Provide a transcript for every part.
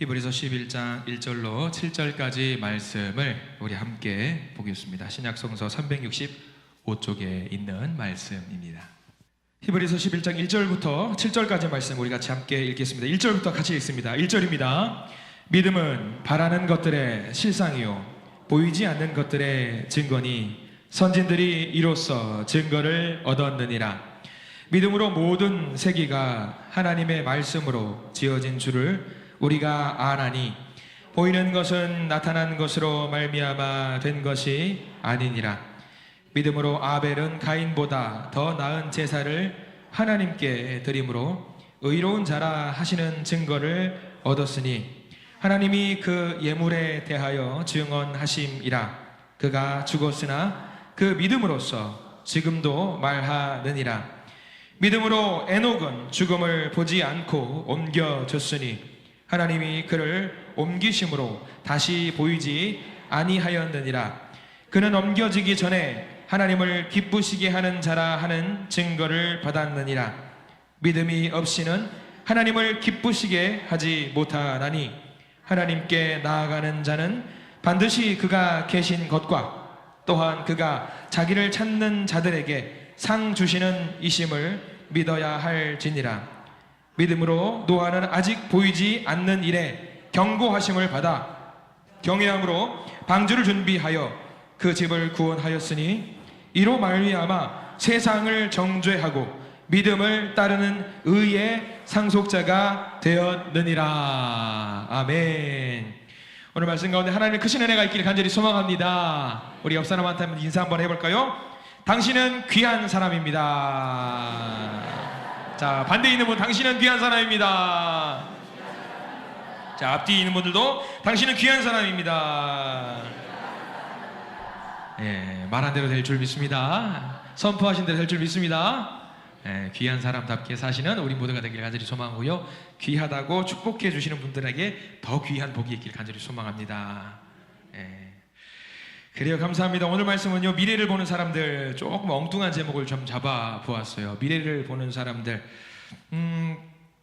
히브리서 11장 1절로 7절까지 말씀을 우리 함께 보겠습니다. 신약성서 365쪽에 있는 말씀입니다. 히브리서 11장 1절부터 7절까지 말씀 우리 같이 함께 읽겠습니다. 1절부터 같이 읽습니다. 1절입니다. 믿음은 바라는 것들의 실상이요 보이지 않는 것들의 증거니 선진들이 이로써 증거를 얻었느니라. 믿음으로 모든 세계가 하나님의 말씀으로 지어진 줄을 우리가 아나니 보이는 것은 나타난 것으로 말미암아 된 것이 아니니라. 믿음으로 아벨은 가인보다 더 나은 제사를 하나님께 드림으로 의로운 자라 하시는 증거를 얻었으니 하나님이 그 예물에 대하여 증언하심이라. 그가 죽었으나 그 믿음으로써 지금도 말하느니라. 믿음으로 에녹은 죽음을 보지 않고 옮겨졌으니 하나님이 그를 옮기심으로 다시 보이지 아니하였느니라. 그는 옮겨지기 전에 하나님을 기쁘시게 하는 자라 하는 증거를 받았느니라. 믿음이 없이는 하나님을 기쁘시게 하지 못하나니 하나님께 나아가는 자는 반드시 그가 계신 것과 또한 그가 자기를 찾는 자들에게 상 주시는 이심을 믿어야 할지니라. 믿음으로 노아는 아직 보이지 않는 일에 경고하심을 받아 경외함으로 방주를 준비하여 그 집을 구원하였으니 이로 말미암아 세상을 정죄하고 믿음을 따르는 의의 상속자가 되었느니라. 아멘. 오늘 말씀 가운데 하나님의 크신 은혜가 있기를 간절히 소망합니다. 우리 옆 사람한테 한번 인사 한번 해볼까요? 당신은 귀한 사람입니다. 자, 반대에 있는 분, 당신은 귀한 사람입니다. 자, 앞뒤에 있는 분들도 당신은 귀한 사람입니다. 예, 말한 대로 될 줄 믿습니다. 선포하신 대로 될 줄 믿습니다. 예, 귀한 사람답게 사시는 우리 모두가 되길 간절히 소망하고요. 귀하다고 축복해 주시는 분들에게 더 귀한 복이 있길 간절히 소망합니다. 예. 그래요, 감사합니다. 오늘 말씀은요, 미래를 보는 사람들, 조금 엉뚱한 제목을 좀 잡아 보았어요. 미래를 보는 사람들.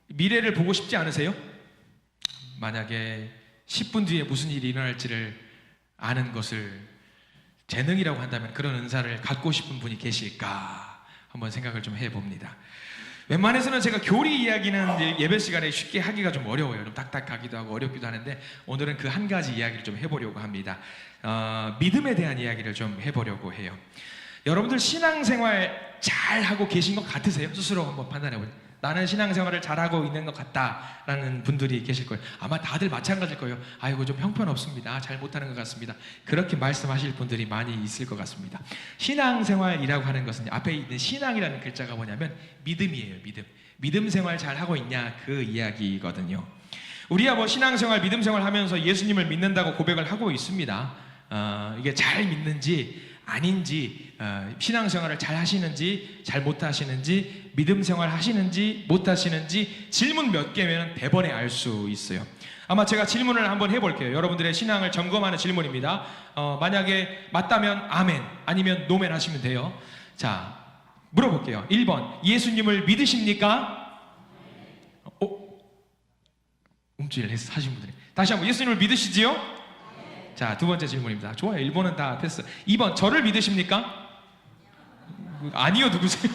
미래를 보고 싶지 않으세요? 만약에 10분 뒤에 무슨 일이 일어날지를 아는 것을 재능이라고 한다면 그런 은사를 갖고 싶은 분이 계실까 한번 생각을 좀 해봅니다. 웬만해서는 제가 교리 이야기는 예배 시간에 쉽게 하기가 좀 어려워요. 좀 딱딱하기도 하고 어렵기도 하는데 오늘은 그 한 가지 이야기를 좀 해보려고 합니다. 믿음에 대한 이야기를 좀 해보려고 해요. 여러분들 신앙생활 잘하고 계신 것 같으세요? 스스로 한번 판단해보세요. 나는 신앙생활을 잘하고 있는 것 같다라는 분들이 계실 거예요. 아마 다들 마찬가지일 거예요. 아이고 좀 형편없습니다. 잘 못하는 것 같습니다. 그렇게 말씀하실 분들이 많이 있을 것 같습니다. 신앙생활이라고 하는 것은 앞에 있는 신앙이라는 글자가 뭐냐면 믿음이에요. 믿음 생활 잘하고 있냐 그 이야기거든요. 우리야 뭐 신앙생활 믿음생활 하면서 예수님을 믿는다고 고백을 하고 있습니다. 이게 잘 믿는지 아닌지, 신앙생활을 잘 하시는지 잘 못하시는지, 믿음생활 하시는지 못하시는지 질문 몇 개면 대번에 알 수 있어요. 아마 제가 질문을 한번 해볼게요. 여러분들의 신앙을 점검하는 질문입니다. 만약에 맞다면 아멘, 아니면 노멘 하시면 돼요. 자, 물어볼게요. 1번, 예수님을 믿으십니까? 움찔 하신 분들이 다시 한번, 예수님을 믿으시지요? 자, 두 번째 질문입니다. 좋아요. 1번은 다 패스. 2번, 저를 믿으십니까? 아니요, 누구세요?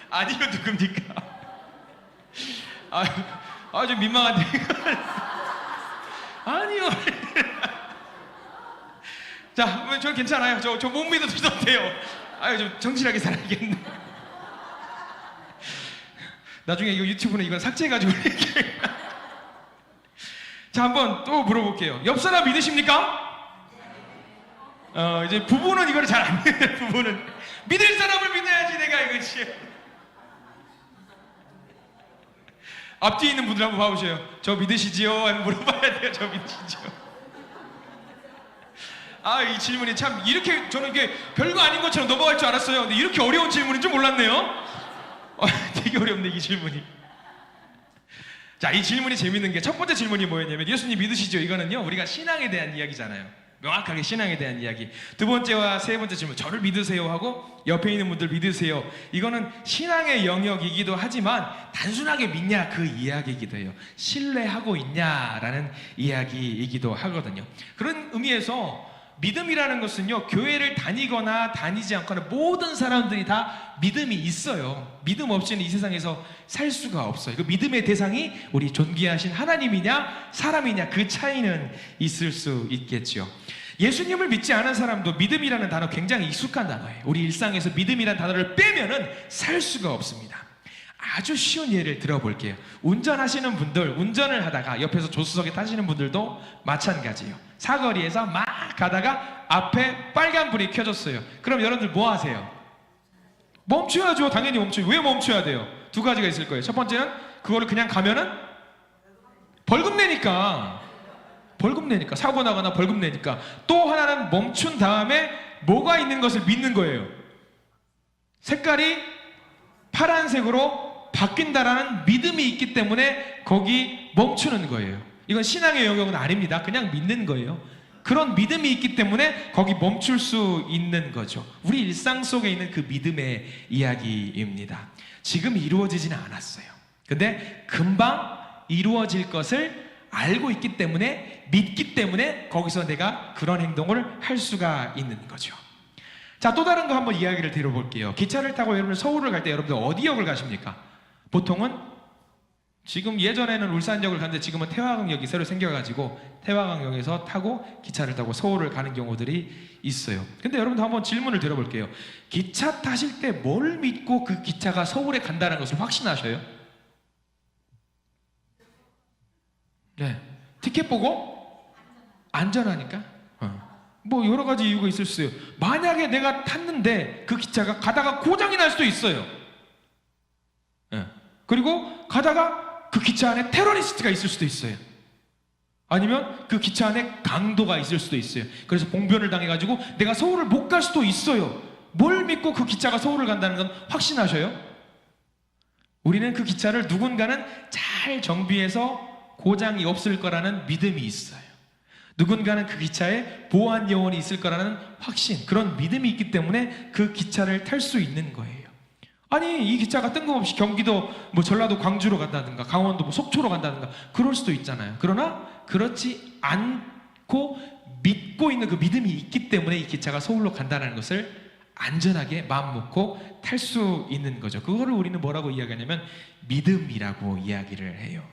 아니요, 누굽니까? 좀 민망한데. 아니요. 자, 저 괜찮아요. 저 못 믿어도 돼요. 좀 정실하게 살아야겠네. 나중에 이거 유튜브는 이건 삭제해가지고 자, 한번 또 물어볼게요. 옆 사람 믿으십니까? 이제 부부는 이걸 잘 안 믿어요. 부부는 믿을 사람을 믿어야지 내가 이거지. 앞뒤에 있는 분들 한번 봐보세요. 저 믿으시지요? 한번 물어봐야 돼요. 저 믿으시지요? 이 질문이 참 이렇게 저는 이게 별거 아닌 것처럼 넘어갈 줄 알았어요. 근데 이렇게 어려운 질문인 줄 몰랐네요. 되게 어렵네 이 질문이. 자, 이 질문이 재밌는 게 첫 번째 질문이 뭐였냐면 예수님 믿으시죠? 이거는요 우리가 신앙에 대한 이야기잖아요. 명확하게 신앙에 대한 이야기. 두 번째와 세 번째 질문, 저를 믿으세요 하고 옆에 있는 분들 믿으세요. 이거는 신앙의 영역이기도 하지만 단순하게 믿냐 그 이야기이기도 해요. 신뢰하고 있냐라는 이야기이기도 하거든요. 그런 의미에서 믿음이라는 것은요, 교회를 다니거나 다니지 않거나 모든 사람들이 다 믿음이 있어요. 믿음 없이는 이 세상에서 살 수가 없어요. 그 믿음의 대상이 우리 존귀하신 하나님이냐 사람이냐 그 차이는 있을 수 있겠죠. 예수님을 믿지 않은 사람도 믿음이라는 단어 굉장히 익숙한 단어예요. 우리 일상에서 믿음이라는 단어를 빼면은 살 수가 없습니다. 아주 쉬운 예를 들어볼게요. 운전하시는 분들, 운전을 하다가 옆에서 조수석에 타시는 분들도 마찬가지예요. 사거리에서 막 가다가 앞에 빨간불이 켜졌어요. 그럼 여러분들 뭐 하세요? 멈춰야죠. 당연히 멈춰요. 왜 멈춰야 돼요? 두 가지가 있을 거예요. 첫 번째는 그거를 그냥 가면은 벌금 내니까 사고 나거나 벌금 내니까. 또 하나는 멈춘 다음에 뭐가 있는 것을 믿는 거예요. 색깔이 파란색으로 바뀐다라는 믿음이 있기 때문에 거기 멈추는 거예요. 이건 신앙의 영역은 아닙니다. 그냥 믿는 거예요. 그런 믿음이 있기 때문에 거기 멈출 수 있는 거죠. 우리 일상 속에 있는 그 믿음의 이야기입니다. 지금 이루어지지는 않았어요. 근데 금방 이루어질 것을 알고 있기 때문에, 믿기 때문에 거기서 내가 그런 행동을 할 수가 있는 거죠. 자, 또 다른 거 한번 이야기를 드려볼게요. 기차를 타고 여러분 서울을 갈 때 여러분들 어디 역을 가십니까? 보통은 지금 예전에는 울산역을 갔는데 지금은 태화강역이 새로 생겨가지고 태화강역에서 타고 기차를 타고 서울을 가는 경우들이 있어요. 근데 여러분들 한번 질문을 드려볼게요. 기차 타실 때 뭘 믿고 그 기차가 서울에 간다는 것을 확신하셔요? 네, 티켓 보고 안전하니까. 뭐 여러 가지 이유가 있을 수 있어요. 만약에 내가 탔는데 그 기차가 가다가 고장이 날 수도 있어요. 그리고 가다가 그 기차 안에 테러리스트가 있을 수도 있어요. 아니면 그 기차 안에 강도가 있을 수도 있어요. 그래서 봉변을 당해가지고 내가 서울을 못 갈 수도 있어요. 뭘 믿고 그 기차가 서울을 간다는 건 확신하셔요? 우리는 그 기차를 누군가는 잘 정비해서 고장이 없을 거라는 믿음이 있어요. 누군가는 그 기차에 보안 요원이 있을 거라는 확신, 그런 믿음이 있기 때문에 그 기차를 탈 수 있는 거예요. 아니, 이 기차가 뜬금없이 경기도 뭐 전라도 광주로 간다든가 강원도 뭐 속초로 간다든가 그럴 수도 있잖아요. 그러나 그렇지 않고 믿고 있는 그 믿음이 있기 때문에 이 기차가 서울로 간다는 것을 안전하게 마음 먹고 탈 수 있는 거죠. 그거를 우리는 뭐라고 이야기하냐면 믿음이라고 이야기를 해요.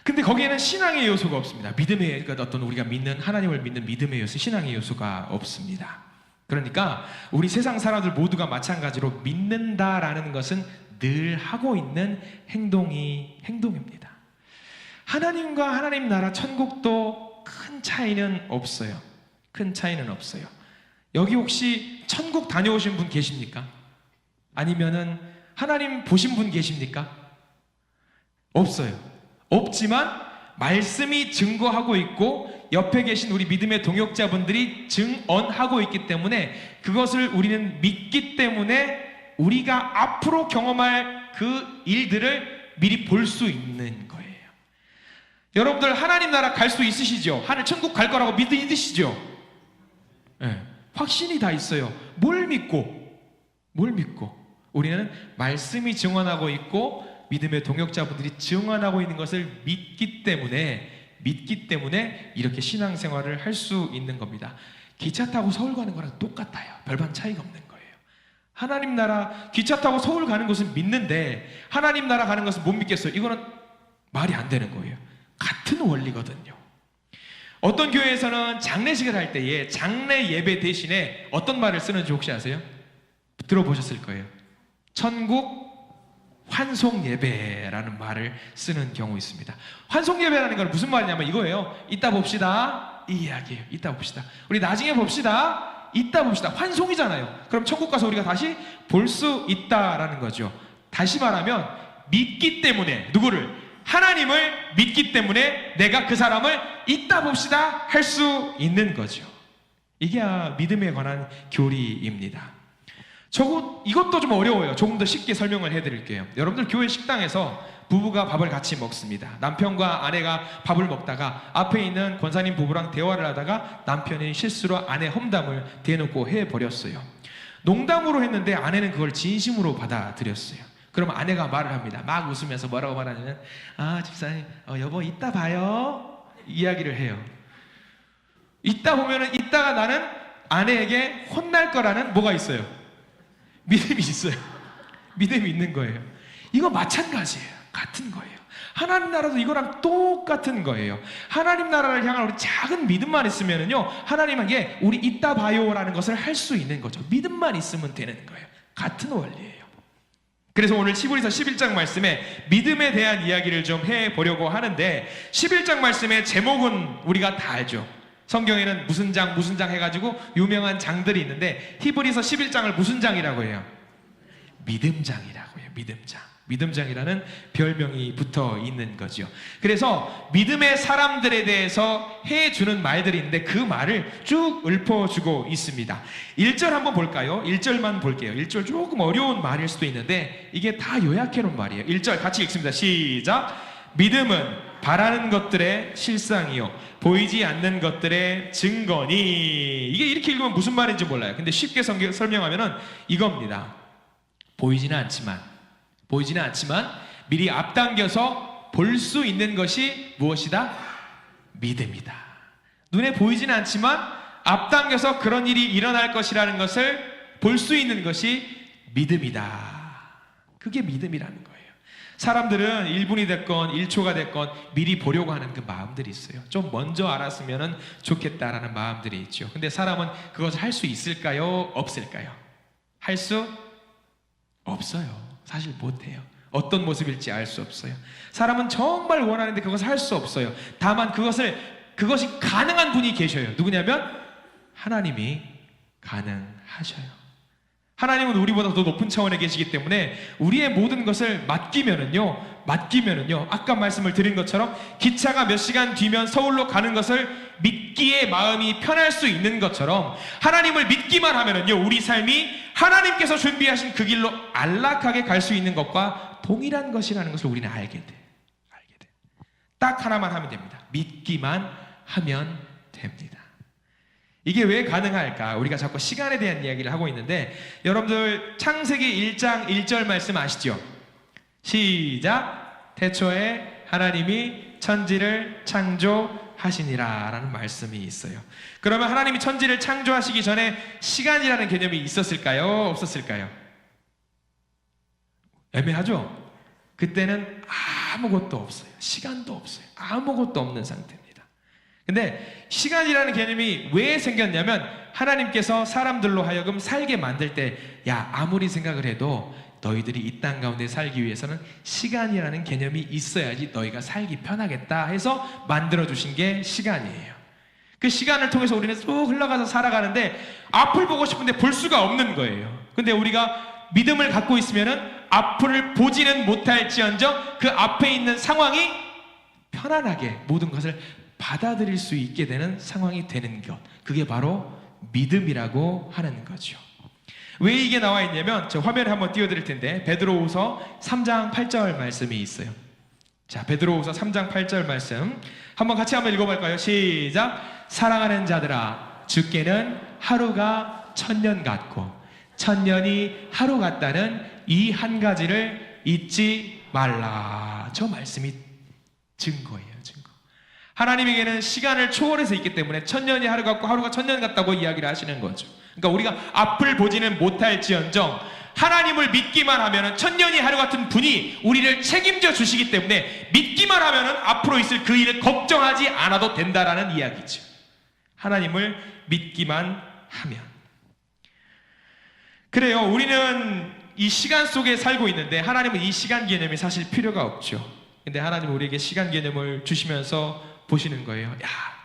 근데 거기에는 신앙의 요소가 없습니다. 믿음의, 그러니까 어떤 우리가 믿는 하나님을 믿는 믿음의 요소, 신앙의 요소가 없습니다. 그러니까 우리 세상 사람들 모두가 마찬가지로 믿는다라는 것은 늘 하고 있는 행동입니다. 하나님과 하나님 나라 천국도 큰 차이는 없어요. 큰 차이는 없어요. 여기 혹시 천국 다녀오신 분 계십니까? 아니면은 하나님 보신 분 계십니까? 없어요. 없지만 말씀이 증거하고 있고 옆에 계신 우리 믿음의 동역자분들이 증언하고 있기 때문에 그것을 우리는 믿기 때문에 우리가 앞으로 경험할 그 일들을 미리 볼 수 있는 거예요. 여러분들 하나님 나라 갈 수 있으시죠? 하늘 천국 갈 거라고 믿으시죠? 네, 확신이 다 있어요. 뭘 믿고 우리는 말씀이 증언하고 있고 믿음의 동역자분들이 증언하고 있는 것을 믿기 때문에 이렇게 신앙생활을 할 수 있는 겁니다. 기차 타고 서울 가는 거랑 똑같아요. 별반 차이가 없는 거예요. 하나님 나라 기차 타고 서울 가는 것은 믿는데 하나님 나라 가는 것은 못 믿겠어요. 이거는 말이 안 되는 거예요. 같은 원리거든요. 어떤 교회에서는 장례식을 할 때에 장례 예배 대신에 어떤 말을 쓰는지 혹시 아세요? 들어보셨을 거예요. 천국 환송 예배라는 말을 쓰는 경우 있습니다. 환송 예배라는 건 무슨 말이냐면 이거예요. 이따 봅시다, 이 이야기예요. 이따 봅시다. 우리 나중에 봅시다. 이따 봅시다. 환송이잖아요. 그럼 천국 가서 우리가 다시 볼 수 있다라는 거죠. 다시 말하면 믿기 때문에, 누구를? 하나님을 믿기 때문에 내가 그 사람을 이따 봅시다 할 수 있는 거죠. 이게 믿음에 관한 교리입니다. 이것도 좀 어려워요. 조금 더 쉽게 설명을 해드릴게요. 여러분들 교회 식당에서 부부가 밥을 같이 먹습니다. 남편과 아내가 밥을 먹다가 앞에 있는 권사님 부부랑 대화를 하다가 남편이 실수로 아내 험담을 대놓고 해버렸어요. 농담으로 했는데 아내는 그걸 진심으로 받아들였어요. 그럼 아내가 말을 합니다. 막 웃으면서 뭐라고 말하냐면, 집사님, 여보 이따 봐요, 이야기를 해요. 이따 보면은 이따가 나는 아내에게 혼날 거라는 뭐가 있어요? 믿음이 있어요. 믿음이 있는 거예요. 이거 마찬가지예요. 같은 거예요. 하나님 나라도 이거랑 똑같은 거예요. 하나님 나라를 향한 우리 작은 믿음만 있으면은요, 하나님에게 우리 이따 봐요라는 것을 할 수 있는 거죠. 믿음만 있으면 되는 거예요. 같은 원리예요. 그래서 오늘 히브리서 11장 말씀에 믿음에 대한 이야기를 좀 해보려고 하는데, 11장 말씀의 제목은 우리가 다 알죠. 성경에는 무슨 장 해가지고 유명한 장들이 있는데, 히브리서 11장을 무슨 장이라고 해요? 믿음장이라고 해요. 믿음장이라는 별명이 붙어 있는 거죠. 그래서 믿음의 사람들에 대해서 해주는 말들이 있는데 그 말을 쭉 읊어주고 있습니다. 1절 한번 볼까요? 1절만 볼게요. 1절 조금 어려운 말일 수도 있는데 이게 다 요약해놓은 말이에요. 1절 같이 읽습니다. 시작. 믿음은 바라는 것들의 실상이요 보이지 않는 것들의 증거니. 이게 이렇게 읽으면 무슨 말인지 몰라요. 근데 쉽게 설명하면은 이겁니다. 보이지는 않지만 미리 앞당겨서 볼 수 있는 것이 무엇이다? 믿음이다. 눈에 보이지는 않지만 앞당겨서 그런 일이 일어날 것이라는 것을 볼 수 있는 것이 믿음이다. 그게 믿음이라는 거예요. 사람들은 1분이 됐건 1초가 됐건 미리 보려고 하는 그 마음들이 있어요. 좀 먼저 알았으면 좋겠다라는 마음들이 있죠. 근데 사람은 그것을 할 수 있을까요? 없을까요? 할 수 없어요. 사실 못해요. 어떤 모습일지 알 수 없어요. 사람은 정말 원하는데 그것을 할 수 없어요. 다만 그것이 가능한 분이 계셔요. 누구냐면 하나님이 가능하셔요. 하나님은 우리보다 더 높은 차원에 계시기 때문에 우리의 모든 것을 맡기면은요, 아까 말씀을 드린 것처럼 기차가 몇 시간 뒤면 서울로 가는 것을 믿기에 마음이 편할 수 있는 것처럼 하나님을 믿기만 하면은요, 우리 삶이 하나님께서 준비하신 그 길로 안락하게 갈 수 있는 것과 동일한 것이라는 것을 우리는 알게 돼. 딱 하나만 하면 됩니다. 믿기만 하면 됩니다. 이게 왜 가능할까? 우리가 자꾸 시간에 대한 이야기를 하고 있는데, 여러분들 창세기 1장 1절 말씀 아시죠? 시작. 태초에 하나님이 천지를 창조하시니라 라는 말씀이 있어요. 그러면 하나님이 천지를 창조하시기 전에 시간이라는 개념이 있었을까요? 없었을까요? 애매하죠? 그때는 아무것도 없어요. 시간도 없어요. 아무것도 없는 상태입니다. 근데 시간이라는 개념이 왜 생겼냐면, 하나님께서 사람들로 하여금 살게 만들 때, 아무리 생각을 해도 너희들이 이 땅 가운데 살기 위해서는 시간이라는 개념이 있어야지 너희가 살기 편하겠다 해서 만들어주신 게 시간이에요. 그 시간을 통해서 우리는 쭉 흘러가서 살아가는데 앞을 보고 싶은데 볼 수가 없는 거예요. 근데 우리가 믿음을 갖고 있으면은 앞을 보지는 못할지언정 그 앞에 있는 상황이 편안하게 모든 것을 받아들일 수 있게 되는 상황이 되는 것, 그게 바로 믿음이라고 하는 거죠. 왜 이게 나와 있냐면, 저 화면에 한번 띄워드릴 텐데 베드로후서 3장 8절 말씀이 있어요. 자, 베드로후서 3장 8절 말씀 한번 같이 한번 읽어볼까요? 시작. 사랑하는 자들아, 주께는 하루가 천년 같고 천년이 하루 같다는 이 한 가지를 잊지 말라. 저 말씀이 증거예요. 하나님에게는 시간을 초월해서 있기 때문에 천년이 하루 같고 하루가 천년 같다고 이야기를 하시는 거죠. 그러니까 우리가 앞을 보지는 못할지언정 하나님을 믿기만 하면 천년이 하루 같은 분이 우리를 책임져 주시기 때문에 믿기만 하면 앞으로 있을 그 일을 걱정하지 않아도 된다라는 이야기죠. 하나님을 믿기만 하면. 그래요. 우리는 이 시간 속에 살고 있는데 하나님은 이 시간 개념이 사실 필요가 없죠. 근데 하나님은 우리에게 시간 개념을 주시면서 보시는 거예요.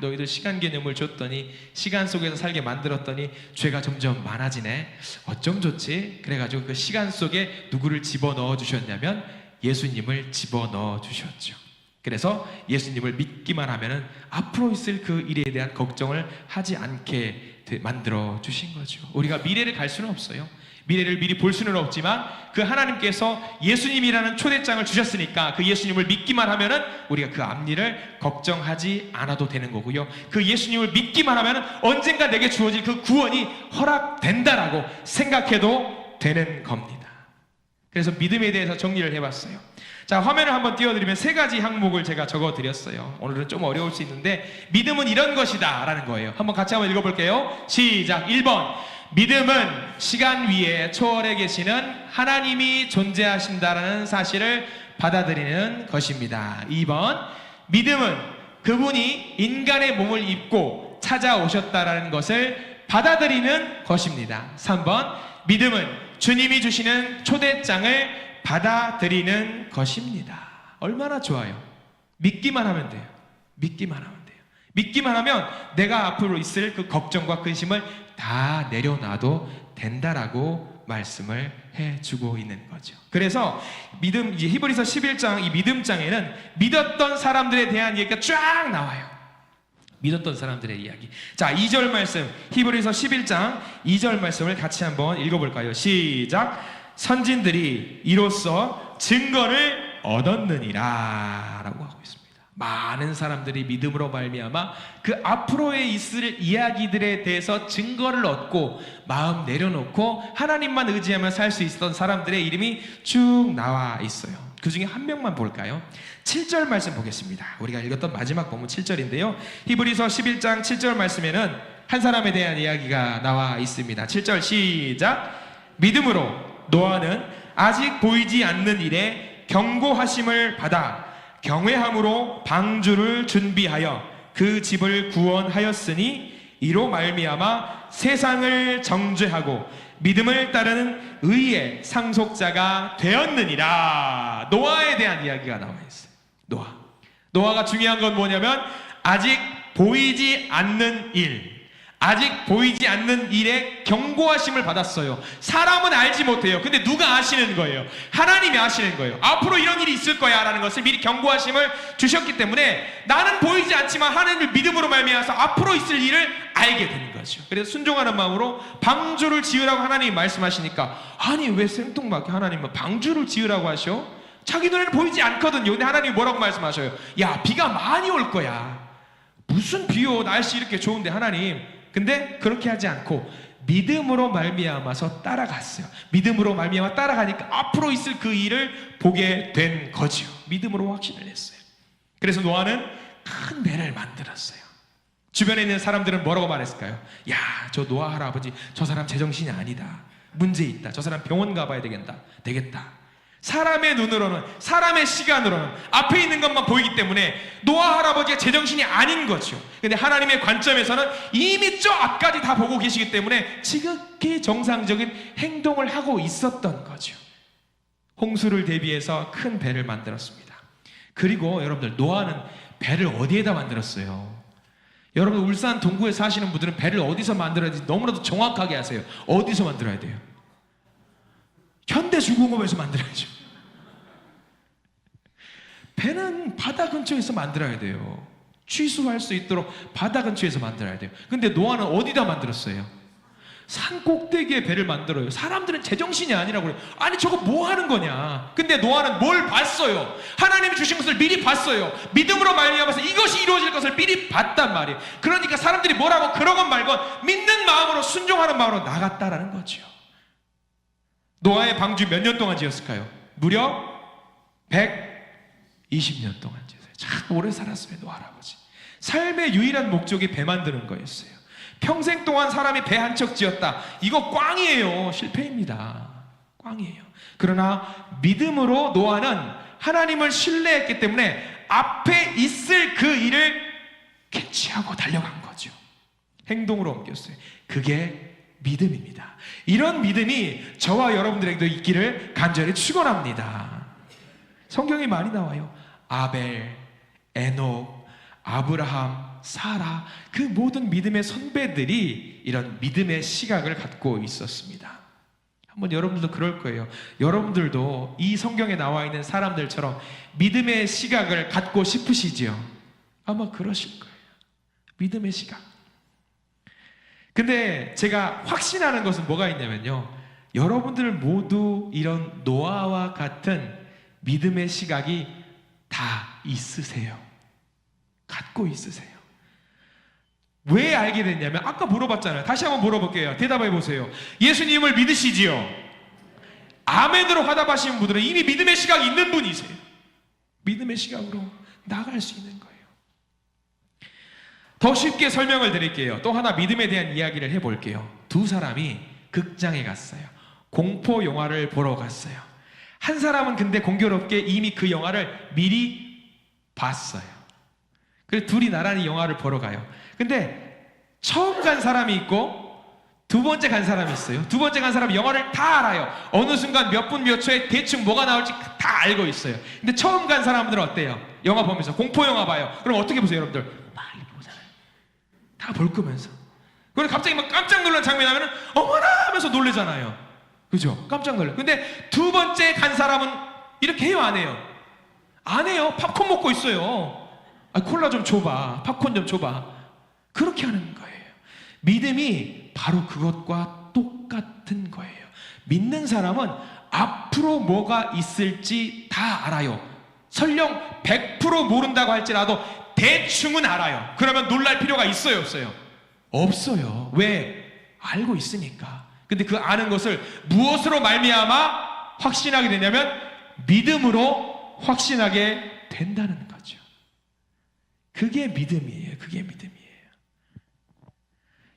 너희들 시간 개념을 줬더니, 시간 속에서 살게 만들었더니 죄가 점점 많아지네. 어쩜 좋지? 그래가지고 그 시간 속에 누구를 집어넣어 주셨냐면 예수님을 집어넣어 주셨죠. 그래서 예수님을 믿기만 하면은 앞으로 있을 그 일에 대한 걱정을 하지 않게 만들어 주신 거죠. 우리가 미래를 갈 수는 없어요. 미래를 미리 볼 수는 없지만 그 하나님께서 예수님이라는 초대장을 주셨으니까 그 예수님을 믿기만 하면은 우리가 그 앞일을 걱정하지 않아도 되는 거고요. 그 예수님을 믿기만 하면은 언젠가 내게 주어질 그 구원이 허락된다라고 생각해도 되는 겁니다. 그래서 믿음에 대해서 정리를 해봤어요. 자, 화면을 한번 띄워드리면 세 가지 항목을 제가 적어드렸어요. 오늘은 좀 어려울 수 있는데 믿음은 이런 것이다 라는 거예요. 한번 같이 한번 읽어볼게요. 시작. 1번, 믿음은 시간 위에 초월해 계시는 하나님이 존재하신다라는 사실을 받아들이는 것입니다. 2번, 믿음은 그분이 인간의 몸을 입고 찾아오셨다라는 것을 받아들이는 것입니다. 3번, 믿음은 주님이 주시는 초대장을 받아들이는 것입니다. 얼마나 좋아요. 믿기만 하면 돼요. 믿기만 하면 돼요. 믿기만 하면 내가 앞으로 있을 그 걱정과 근심을 다 내려놔도 된다라고 말씀을 해주고 있는 거죠. 그래서 믿음, 이제 히브리서 11장 이 믿음장에는 믿었던 사람들에 대한 얘기가 쫙 나와요. 믿었던 사람들의 이야기. 자, 2절 말씀, 히브리서 11장 2절 말씀을 같이 한번 읽어볼까요? 시작. 선진들이 이로써 증거를 얻었느니라 라고 하고 있습니다. 많은 사람들이 믿음으로 말미암아 그 앞으로에 있을 이야기들에 대해서 증거를 얻고 마음 내려놓고 하나님만 의지하며 살 수 있었던 사람들의 이름이 쭉 나와 있어요. 그 중에 한 명만 볼까요? 7절 말씀 보겠습니다. 우리가 읽었던 마지막 본문 7절인데요. 히브리서 11장 7절 말씀에는 한 사람에 대한 이야기가 나와 있습니다. 7절 시작. 믿음으로 노아는 아직 보이지 않는 일에 경고하심을 받아 경외함으로 방주를 준비하여 그 집을 구원하였으니 이로 말미암아 세상을 정죄하고 믿음을 따르는 의의 상속자가 되었느니라. 노아에 대한 이야기가 나와 있어요. 노아가 중요한 건 뭐냐면 아직 보이지 않는 일, 아직 보이지 않는 일에 경고하심을 받았어요. 사람은 알지 못해요. 근데 누가 아시는 거예요? 하나님이 아시는 거예요. 앞으로 이런 일이 있을 거야 라는 것을 미리 경고하심을 주셨기 때문에 나는 보이지 않지만 하나님을 믿음으로 말미암아서 앞으로 있을 일을 알게 되는 거죠. 그래서 순종하는 마음으로 방주를 지으라고 하나님이 말씀하시니까 아니 왜 생뚱맞게 하나님은 방주를 지으라고 하셔? 자기 눈에는 보이지 않거든요. 근데 하나님이 뭐라고 말씀하셔요? 야, 비가 많이 올 거야. 무슨 비요? 날씨 이렇게 좋은데 하나님. 근데 그렇게 하지 않고 믿음으로 말미암아서 따라갔어요. 믿음으로 말미암아 따라가니까 앞으로 있을 그 일을 보게 된 거죠. 믿음으로 확신을 했어요. 그래서 노아는 큰 배를 만들었어요. 주변에 있는 사람들은 뭐라고 말했을까요? 야, 저 노아 할아버지 저 사람 제정신이 아니다. 문제 있다. 저 사람 병원 가봐야 되겠다. 사람의 눈으로는, 사람의 시간으로는 앞에 있는 것만 보이기 때문에 노아 할아버지가 제정신이 아닌 거죠. 근데 하나님의 관점에서는 이미 저 앞까지 다 보고 계시기 때문에 지극히 정상적인 행동을 하고 있었던 거죠. 홍수를 대비해서 큰 배를 만들었습니다. 그리고 여러분들, 노아는 배를 어디에다 만들었어요? 여러분, 울산 동구에 사시는 분들은 배를 어디서 만들어야 되는지 너무나도 정확하게 아세요. 어디서 만들어야 돼요? 현대중공업에서 만들어야죠. 배는 바다 근처에서 만들어야 돼요. 취수할 수 있도록 바다 근처에서 만들어야 돼요. 근데 노아는 어디다 만들었어요? 산 꼭대기에 배를 만들어요. 사람들은 제정신이 아니라고 그래요. 아니 저거 뭐 하는 거냐. 근데 노아는 뭘 봤어요? 하나님이 주신 것을 미리 봤어요. 믿음으로 말미암아서 이것이 이루어질 것을 미리 봤단 말이에요. 그러니까 사람들이 뭐라고 그러건 말건 믿는 마음으로, 순종하는 마음으로 나갔다라는 거죠. 노아의 방주 몇 년 동안 지었을까요? 무려 120년 동안 지었어요. 참 오래 살았어요, 노아 할아버지. 삶의 유일한 목적이 배 만드는 거였어요. 평생 동안 사람이 배 한 척 지었다. 이거 꽝이에요. 실패입니다. 꽝이에요. 그러나 믿음으로 노아는 하나님을 신뢰했기 때문에 앞에 있을 그 일을 캐치하고 달려간 거죠. 행동으로 옮겼어요. 그게 믿음입니다. 이런 믿음이 저와 여러분들에게도 있기를 간절히 축원합니다. 성경에 많이 나와요. 아벨, 에녹, 아브라함, 사라, 그 모든 믿음의 선배들이 이런 믿음의 시각을 갖고 있었습니다. 한번 여러분들도 그럴 거예요. 여러분들도 이 성경에 나와 있는 사람들처럼 믿음의 시각을 갖고 싶으시지요? 아마 그러실 거예요. 믿음의 시각. 근데 제가 확신하는 것은 뭐가 있냐면요, 여러분들 모두 이런 노아와 같은 믿음의 시각이 다 있으세요. 갖고 있으세요. 왜 알게 됐냐면, 아까 물어봤잖아요. 다시 한번 물어볼게요. 대답해 보세요. 예수님을 믿으시지요? 아멘으로 화답하시는 분들은 이미 믿음의 시각이 있는 분이세요. 믿음의 시각으로 나갈 수 있는 거예요. 더 쉽게 설명을 드릴게요. 또 하나 믿음에 대한 이야기를 해볼게요. 두 사람이 극장에 갔어요. 공포 영화를 보러 갔어요. 한 사람은 근데 공교롭게 이미 그 영화를 미리 봤어요. 그래서 둘이 나란히 영화를 보러 가요. 근데 처음 간 사람이 있고 두 번째 간 사람이 있어요. 두 번째 간 사람은 영화를 다 알아요. 어느 순간 몇 분 몇 초에 대충 뭐가 나올지 다 알고 있어요. 근데 처음 간 사람들은 어때요? 영화 보면서 공포 영화 봐요. 그럼 어떻게 보세요, 여러분들? 빨리 보잖아요. 다 볼 거면서. 그리고 갑자기 막 깜짝 놀란 장면이 나면은 어머나 하면서 놀래잖아요. 그죠? 깜짝 놀래. 근데 두 번째 간 사람은 이렇게 해요, 안 해요? 안 해요. 팝콘 먹고 있어요. 아, 콜라 좀 줘봐. 팝콘 좀 줘봐. 그렇게 하는 거예요. 믿음이 바로 그것과 똑같은 거예요. 믿는 사람은 앞으로 뭐가 있을지 다 알아요. 설령 100% 모른다고 할지라도 대충은 알아요. 그러면 놀랄 필요가 있어요, 없어요? 없어요. 왜? 알고 있으니까. 근데 그 아는 것을 무엇으로 말미암아 확신하게 되냐면 믿음으로 확신하게 된다는 거죠. 그게 믿음이에요. 그게 믿음이에요.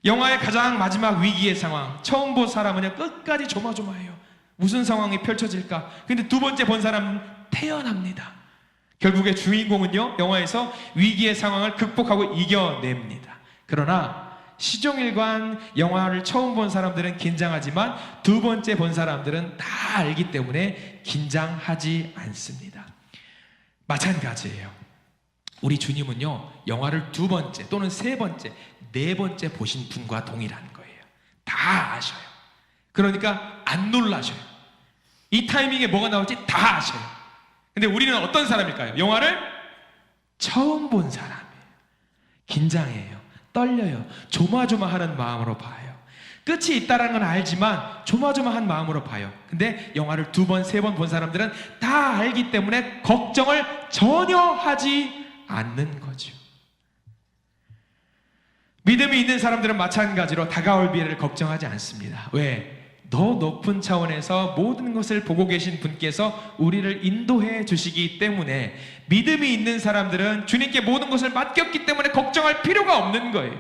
영화의 가장 마지막 위기의 상황, 처음 본 사람은 끝까지 조마조마해요. 무슨 상황이 펼쳐질까? 근데 두 번째 본 사람은 태어납니다. 결국에 주인공은요, 영화에서 위기의 상황을 극복하고 이겨냅니다. 그러나 시종일관 영화를 처음 본 사람들은 긴장하지만 두 번째 본 사람들은 다 알기 때문에 긴장하지 않습니다. 마찬가지예요. 우리 주님은요, 영화를 두 번째 또는 세 번째, 네 번째 보신 분과 동일한 거예요. 다 아셔요. 그러니까 안 놀라셔요. 이 타이밍에 뭐가 나올지 다 아셔요. 근데 우리는 어떤 사람일까요? 영화를 처음 본 사람이에요. 긴장해요. 떨려요. 조마조마하는 마음으로 봐요. 끝이 있다는 건 알지만 조마조마한 마음으로 봐요. 근데 영화를 두 번, 세 번 본 사람들은 다 알기 때문에 걱정을 전혀 하지 않는 거죠. 믿음이 있는 사람들은 마찬가지로 다가올 미래를 걱정하지 않습니다. 왜? 더 높은 차원에서 모든 것을 보고 계신 분께서 우리를 인도해 주시기 때문에 믿음이 있는 사람들은 주님께 모든 것을 맡겼기 때문에 걱정할 필요가 없는 거예요.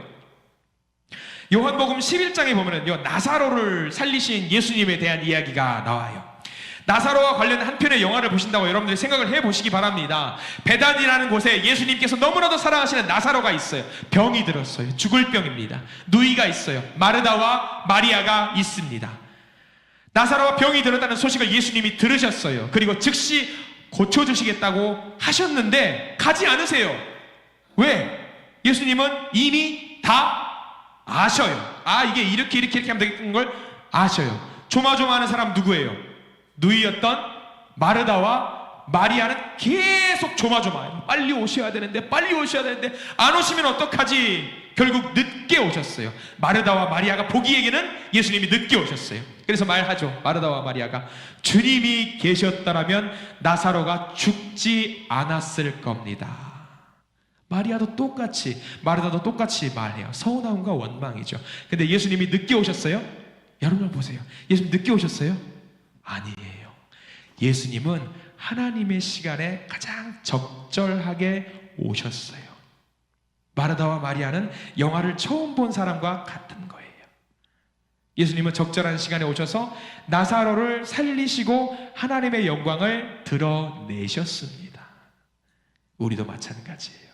요한복음 11장에 보면은요, 나사로를 살리신 예수님에 대한 이야기가 나와요. 나사로와 관련된 한 편의 영화를 보신다고 여러분들이 생각을 해보시기 바랍니다. 베단이라는 곳에 예수님께서 너무나도 사랑하시는 나사로가 있어요. 병이 들었어요. 죽을 병입니다. 누이가 있어요. 마르다와 마리아가 있습니다. 나사로가 병이 들었다는 소식을 예수님이 들으셨어요. 그리고 즉시 고쳐주시겠다고 하셨는데 가지 않으세요. 왜? 예수님은 이미 다 아셔요. 아, 이게 이렇게 하면 되겠다는 걸 아셔요. 조마조마하는 사람 누구예요? 누이였던 마르다와 마리아는 계속 조마조마해요. 빨리 오셔야 되는데 안 오시면 어떡하지? 결국 늦게 오셨어요. 마르다와 마리아가 보기에게는 예수님이 늦게 오셨어요. 그래서 말하죠. 마르다와 마리아가 주님이 계셨더라면 나사로가 죽지 않았을 겁니다. 마리아도 똑같이, 마르다도 똑같이 말해요. 서운함과 원망이죠. 근데 예수님이 늦게 오셨어요? 여러분 보세요. 예수님 늦게 오셨어요? 아니에요. 예수님은 하나님의 시간에 가장 적절하게 오셨어요. 마르다와 마리아는 영화를 처음 본 사람과 같은 거예요. 예수님은 적절한 시간에 오셔서 나사로를 살리시고 하나님의 영광을 드러내셨습니다. 우리도 마찬가지예요.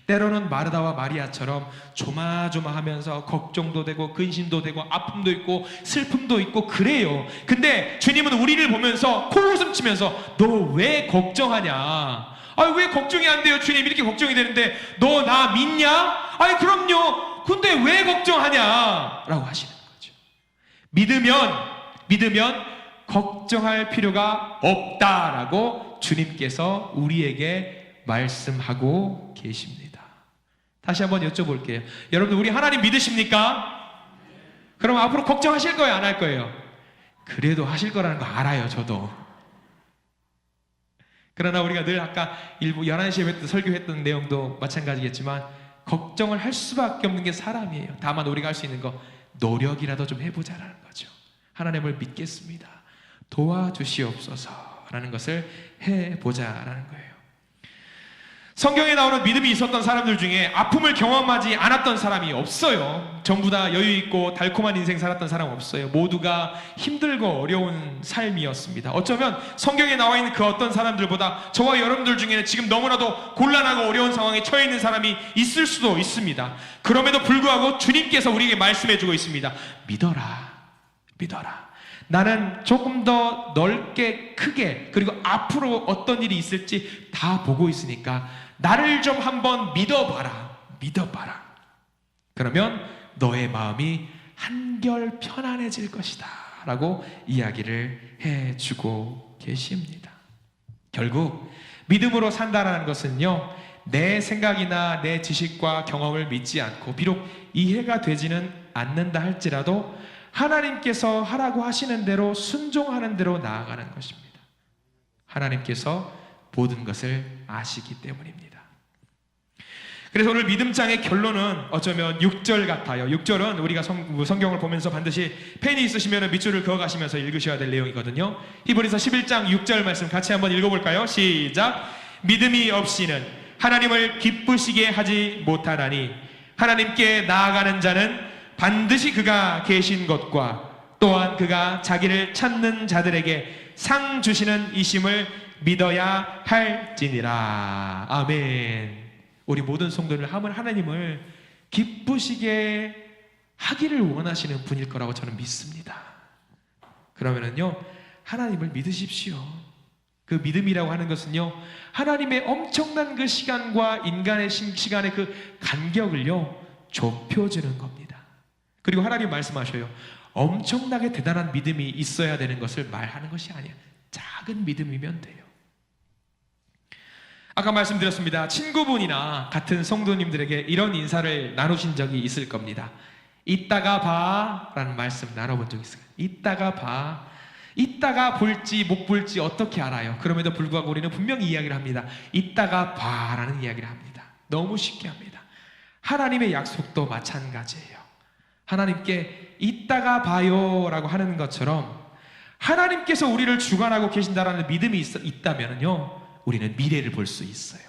때로는 마르다와 마리아처럼 조마조마하면서 걱정도 되고 근심도 되고 아픔도 있고 슬픔도 있고 그래요. 근데 주님은 우리를 보면서 코웃음 치면서 너 왜 걱정하냐? 아니 왜 걱정이 안 돼요? 주님 이렇게 걱정이 되는데 너 나 믿냐? 아니 그럼요. 근데 왜 걱정하냐? 라고 하시는 거죠. 믿으면 믿으면 걱정할 필요가 없다라고 주님께서 우리에게 말씀하고 계십니다. 다시 한번 여쭤볼게요. 여러분들, 우리 하나님 믿으십니까? 그럼 앞으로 걱정하실 거예요, 안 할 거예요? 그래도 하실 거라는 거 알아요, 저도. 그러나 우리가 늘 아까 일부 11시에 설교했던 내용도 마찬가지겠지만 걱정을 할 수밖에 없는 게 사람이에요. 다만 우리가 할 수 있는 거 노력이라도 좀 해보자라는 거죠. 하나님을 믿겠습니다, 도와주시옵소서 라는 것을 해보자라는 거예요. 성경에 나오는 믿음이 있었던 사람들 중에 아픔을 경험하지 않았던 사람이 없어요. 전부 다 여유있고 달콤한 인생 살았던 사람 없어요. 모두가 힘들고 어려운 삶이었습니다. 어쩌면 성경에 나와 있는 그 어떤 사람들보다 저와 여러분들 중에는 지금 너무나도 곤란하고 어려운 상황에 처해 있는 사람이 있을 수도 있습니다. 그럼에도 불구하고 주님께서 우리에게 말씀해주고 있습니다. 믿어라, 믿어라. 나는 조금 더 넓게, 크게, 그리고 앞으로 어떤 일이 있을지 다 보고 있으니까 나를 좀 한번 믿어봐라, 믿어봐라. 그러면 너의 마음이 한결 편안해질 것이다 라고 이야기를 해주고 계십니다. 결국 믿음으로 산다라는 것은요, 내 생각이나 내 지식과 경험을 믿지 않고 비록 이해가 되지는 않는다 할지라도 하나님께서 하라고 하시는 대로 순종하는 대로 나아가는 것입니다. 하나님께서 모든 것을 아시기 때문입니다. 그래서 오늘 믿음장의 결론은 어쩌면 6절 같아요. 6절은 우리가 성경을 보면서 반드시 펜이 있으시면 밑줄을 그어가시면서 읽으셔야 될 내용이거든요. 히브리서 11장 6절 말씀 같이 한번 읽어볼까요? 시작. 믿음이 없이는 하나님을 기쁘시게 하지 못하나니 하나님께 나아가는 자는 반드시 그가 계신 것과 또한 그가 자기를 찾는 자들에게 상 주시는 이심을 믿어야 할지니라. 아멘. 우리 모든 성도들 하나님을 기쁘시게 하기를 원하시는 분일 거라고 저는 믿습니다. 그러면은요, 하나님을 믿으십시오. 그 믿음이라고 하는 것은요, 하나님의 엄청난 그 시간과 인간의 시간의 그 간격을요 좁혀주는 겁니다. 그리고 하나님 말씀하셔요. 엄청나게 대단한 믿음이 있어야 되는 것을 말하는 것이 아니야. 작은 믿음이면 돼요. 아까 말씀드렸습니다. 친구분이나 같은 성도님들에게 이런 인사를 나누신 적이 있을 겁니다. 이따가 봐 라는 말씀 나눠본 적 있어요. 이따가 봐. 이따가 볼지 못 볼지 어떻게 알아요? 그럼에도 불구하고 우리는 분명히 이야기를 합니다. 이따가 봐 라는 이야기를 합니다. 너무 쉽게 합니다. 하나님의 약속도 마찬가지예요. 하나님께 이따가 봐요 라고 하는 것처럼 하나님께서 우리를 주관하고 계신다라는 믿음이 있다면요, 우리는 미래를 볼 수 있어요.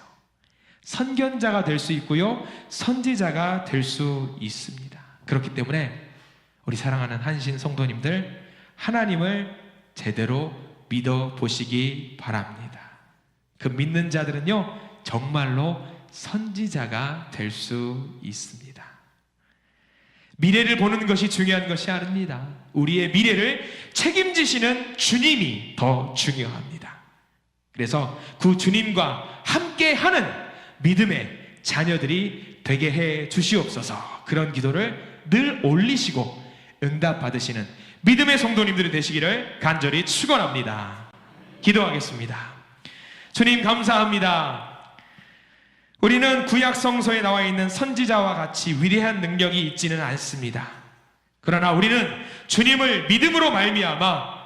선견자가 될 수 있고요, 선지자가 될 수 있습니다. 그렇기 때문에 우리 사랑하는 한신 성도님들, 하나님을 제대로 믿어보시기 바랍니다. 그 믿는 자들은요, 정말로 선지자가 될 수 있습니다. 미래를 보는 것이 중요한 것이 아닙니다. 우리의 미래를 책임지시는 주님이 더 중요합니다. 그래서 그 주님과 함께하는 믿음의 자녀들이 되게 해 주시옵소서. 그런 기도를 늘 올리시고 응답받으시는 믿음의 성도님들이 되시기를 간절히 축원합니다. 기도하겠습니다. 주님 감사합니다. 우리는 구약 성서에 나와 있는 선지자와 같이 위대한 능력이 있지는 않습니다. 그러나 우리는 주님을 믿음으로 말미암아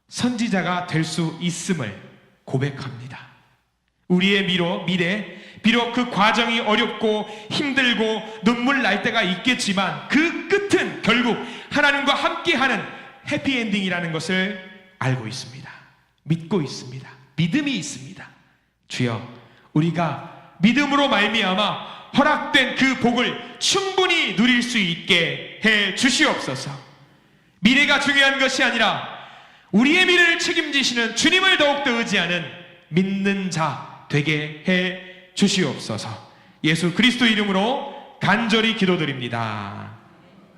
선지자가 될 수 있음을 고백합니다. 우리의 미래, 비록 그 과정이 어렵고 힘들고 눈물 날 때가 있겠지만 그 끝은 결국 하나님과 함께하는 해피엔딩이라는 것을 알고 있습니다. 믿고 있습니다. 믿음이 있습니다. 주여, 우리가 믿음으로 말미암아 허락된 그 복을 충분히 누릴 수 있게 해 주시옵소서. 미래가 중요한 것이 아니라 우리의 미래를 책임지시는 주님을 더욱더 의지하는 믿는 자 되게 해 주시옵소서. 예수 그리스도 이름으로 간절히 기도드립니다.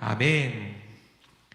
아멘.